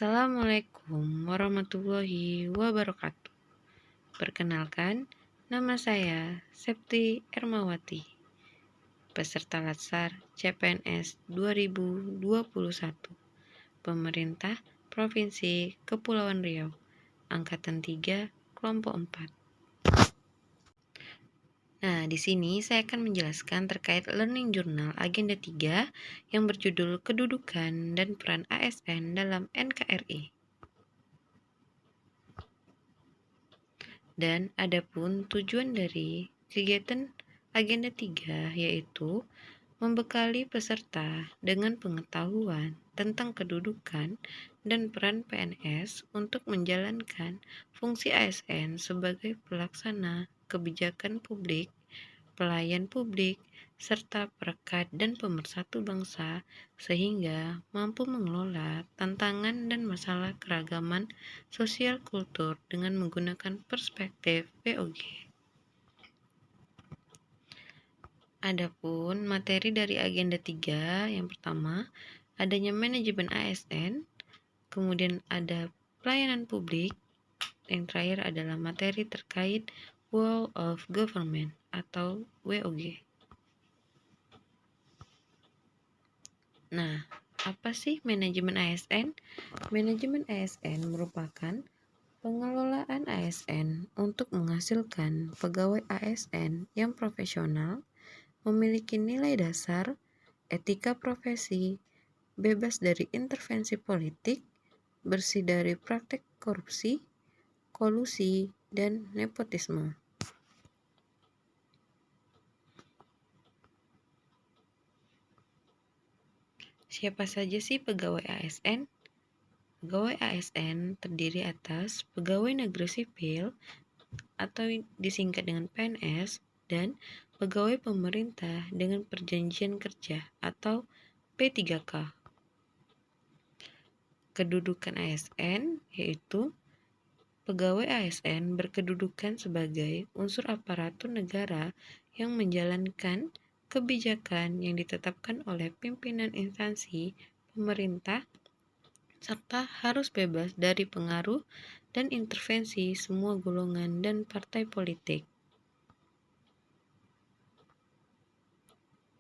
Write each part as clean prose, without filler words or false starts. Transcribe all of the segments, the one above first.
Assalamualaikum warahmatullahi wabarakatuh. Perkenalkan, nama saya Septi Ermawati, peserta Latsar CPNS 2021, Pemerintah Provinsi Kepulauan Riau, Angkatan 3, Kelompok 4. Nah, di sini saya akan menjelaskan terkait Learning Journal Agenda 3 yang berjudul Kedudukan dan Peran ASN dalam NKRI. Dan adapun tujuan dari kegiatan Agenda 3 yaitu membekali peserta dengan pengetahuan tentang kedudukan dan peran PNS untuk menjalankan fungsi ASN sebagai pelaksana kebijakan publik, pelayan publik, serta perekat dan pemersatu bangsa sehingga mampu mengelola tantangan dan masalah keragaman sosial kultur dengan menggunakan perspektif POG. Adapun materi dari agenda 3 yang pertama adanya manajemen ASN, kemudian ada pelayanan publik, yang terakhir adalah materi terkait Whole of Government atau WOG. Nah, apa sih manajemen ASN? Manajemen ASN merupakan pengelolaan ASN untuk menghasilkan pegawai ASN yang profesional, memiliki nilai dasar, etika profesi, bebas dari intervensi politik, bersih dari praktek korupsi, kolusi, dan nepotisme. Siapa saja sih pegawai ASN? Pegawai ASN terdiri atas pegawai negeri sipil atau disingkat dengan PNS dan pegawai pemerintah dengan perjanjian kerja atau P3K. Kedudukan ASN yaitu pegawai ASN berkedudukan sebagai unsur aparatur negara yang menjalankan kebijakan yang ditetapkan oleh pimpinan instansi pemerintah serta harus bebas dari pengaruh dan intervensi semua golongan dan partai politik.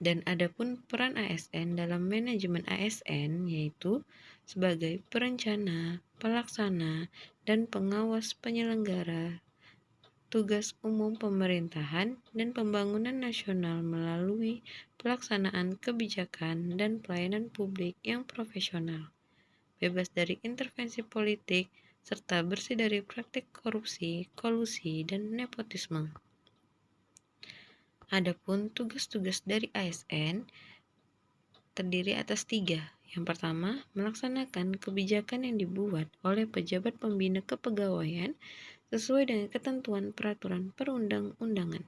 Dan adapun peran ASN dalam manajemen ASN yaitu sebagai perencana, pelaksana, dan pengawas penyelenggara tugas umum pemerintahan dan pembangunan nasional melalui pelaksanaan kebijakan dan pelayanan publik yang profesional, bebas dari intervensi politik, serta bersih dari praktik korupsi, kolusi, dan nepotisme. Adapun tugas-tugas dari ASN terdiri atas 3. Yang pertama, melaksanakan kebijakan yang dibuat oleh pejabat pembina kepegawaian sesuai dengan ketentuan peraturan perundang-undangan.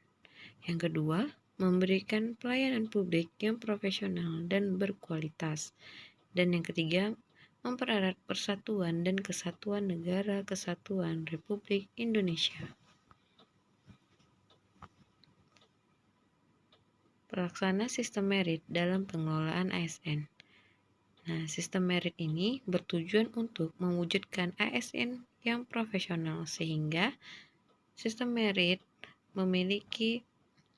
Yang kedua, memberikan pelayanan publik yang profesional dan berkualitas. Dan yang ketiga, mempererat persatuan dan kesatuan negara kesatuan Republik Indonesia. Pelaksana sistem merit dalam pengelolaan ASN. Nah, sistem merit ini bertujuan untuk mewujudkan ASN yang profesional sehingga sistem merit memiliki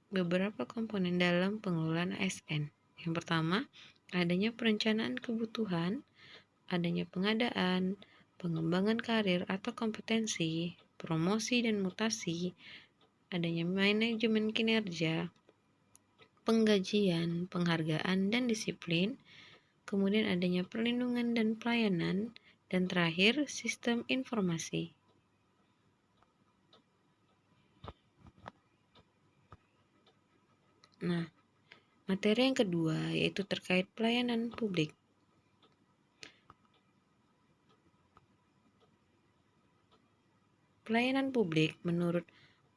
beberapa komponen dalam pengelolaan ASN. Yang pertama, adanya perencanaan kebutuhan, adanya pengadaan, pengembangan karir atau kompetensi, promosi dan mutasi, adanya manajemen kinerja, penggajian, penghargaan, dan disiplin, kemudian adanya perlindungan dan pelayanan, dan terakhir sistem informasi. Nah, materi yang kedua yaitu terkait pelayanan publik. Pelayanan publik menurut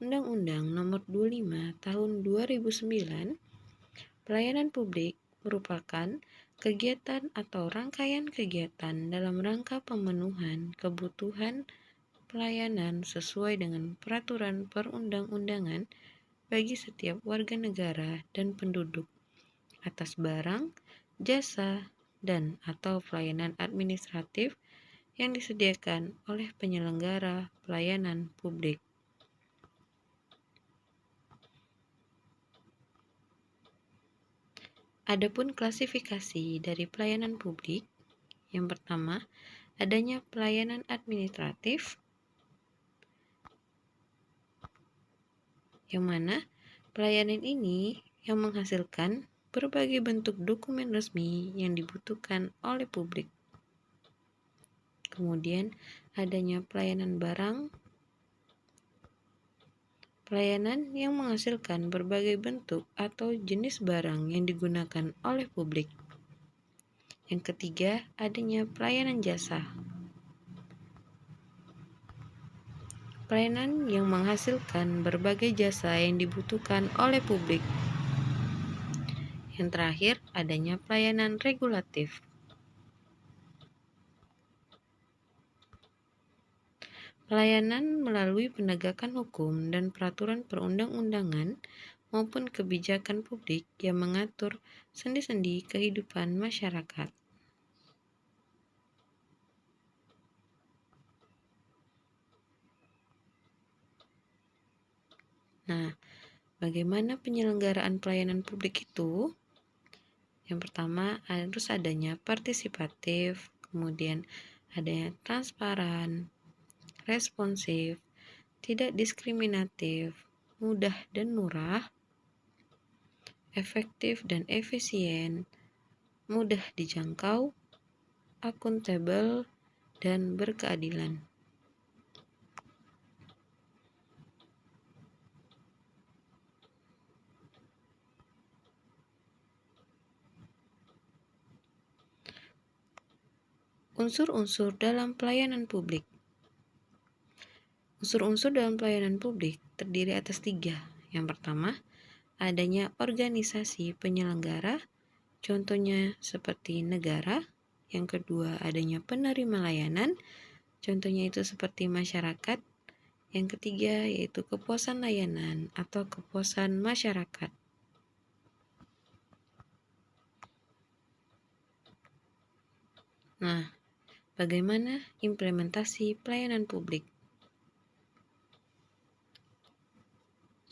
Undang-Undang Nomor 25 Tahun 2009, pelayanan publik merupakan kegiatan atau rangkaian kegiatan dalam rangka pemenuhan kebutuhan pelayanan sesuai dengan peraturan perundang-undangan bagi setiap warga negara dan penduduk atas barang, jasa, dan atau pelayanan administratif yang disediakan oleh penyelenggara pelayanan publik. Adapun klasifikasi dari pelayanan publik, yang pertama, adanya pelayanan administratif, yang mana pelayanan ini yang menghasilkan berbagai bentuk dokumen resmi yang dibutuhkan oleh publik. Kemudian adanya pelayanan barang, pelayanan yang menghasilkan berbagai bentuk atau jenis barang yang digunakan oleh publik. Yang ketiga, adanya pelayanan jasa. Pelayanan yang menghasilkan berbagai jasa yang dibutuhkan oleh publik. Yang terakhir, adanya pelayanan regulatif. Pelayanan melalui penegakan hukum dan peraturan perundang-undangan maupun kebijakan publik yang mengatur sendi-sendi kehidupan masyarakat. Nah, bagaimana penyelenggaraan pelayanan publik itu? Yang pertama, harus adanya partisipatif, kemudian adanya transparan, responsif, tidak diskriminatif, mudah dan murah, efektif dan efisien, mudah dijangkau, akuntabel, dan berkeadilan. Unsur-unsur dalam pelayanan publik. Unsur-unsur dalam pelayanan publik terdiri atas 3. Yang pertama, adanya organisasi penyelenggara, contohnya seperti negara. Yang kedua, adanya penerima layanan, contohnya itu seperti masyarakat. Yang ketiga, yaitu kepuasan layanan atau kepuasan masyarakat. Nah, bagaimana implementasi pelayanan publik?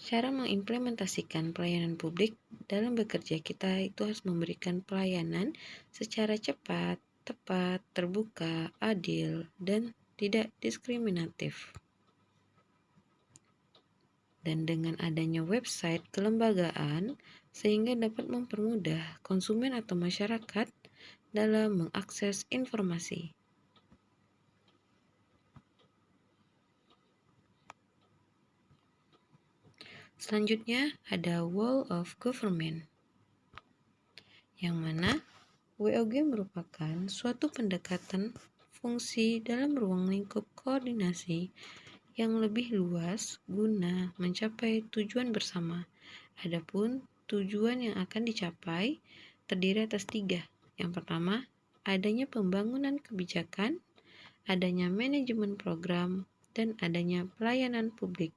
Cara mengimplementasikan pelayanan publik dalam bekerja kita itu harus memberikan pelayanan secara cepat, tepat, terbuka, adil, dan tidak diskriminatif. Dan dengan adanya website kelembagaan, sehingga dapat mempermudah konsumen atau masyarakat dalam mengakses informasi. Selanjutnya ada Wall of Government, yang mana WOG merupakan suatu pendekatan fungsi dalam ruang lingkup koordinasi yang lebih luas guna mencapai tujuan bersama. Adapun tujuan yang akan dicapai terdiri atas 3. Yang pertama, adanya pembangunan kebijakan, adanya manajemen program, dan adanya pelayanan publik.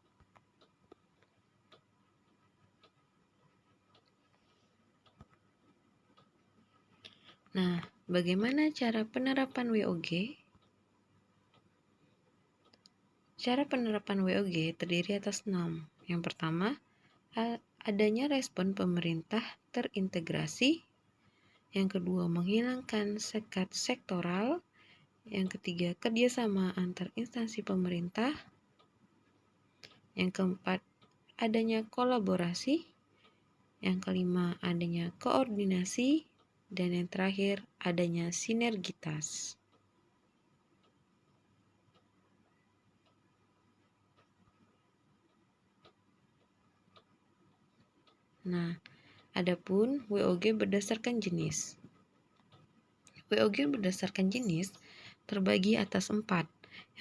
Nah, bagaimana cara penerapan WOG? Cara penerapan WOG terdiri atas 6. Yang pertama, adanya respon pemerintah terintegrasi. Yang kedua, menghilangkan sekat sektoral. Yang ketiga, kerjasama antar instansi pemerintah. Yang keempat, adanya kolaborasi. Yang kelima, adanya koordinasi. Dan yang terakhir, adanya sinergitas. Nah, adapun WOG berdasarkan jenis. WOG berdasarkan jenis terbagi atas 4.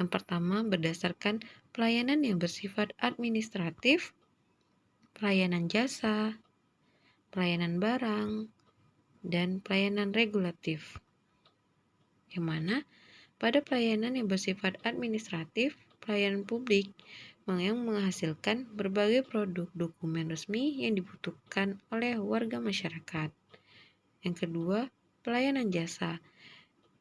Yang pertama, berdasarkan pelayanan yang bersifat administratif, pelayanan jasa, pelayanan barang, dan pelayanan regulatif. Yang mana pada pelayanan yang bersifat administratif, pelayanan publik yang menghasilkan berbagai produk dokumen resmi yang dibutuhkan oleh warga masyarakat. Yang kedua, pelayanan jasa.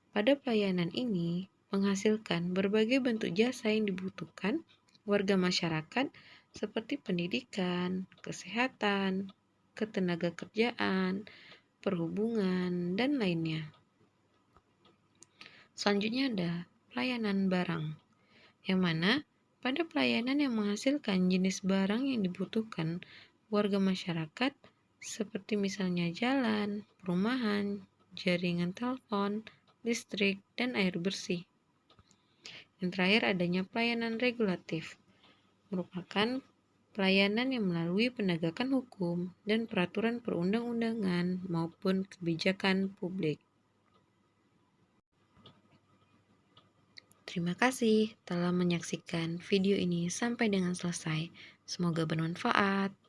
Pada pelayanan ini, menghasilkan berbagai bentuk jasa yang dibutuhkan warga masyarakat seperti pendidikan, kesehatan, ketenagakerjaan, perhubungan, dan lainnya. Selanjutnya ada pelayanan barang, yang mana pada pelayanan yang menghasilkan jenis barang yang dibutuhkan warga masyarakat seperti misalnya jalan, perumahan, jaringan telepon, listrik, dan air bersih. Yang terakhir adanya pelayanan regulatif, merupakan pelayanan yang melalui penegakan hukum dan peraturan perundang-undangan maupun kebijakan publik. Terima kasih telah menyaksikan video ini sampai dengan selesai. Semoga bermanfaat.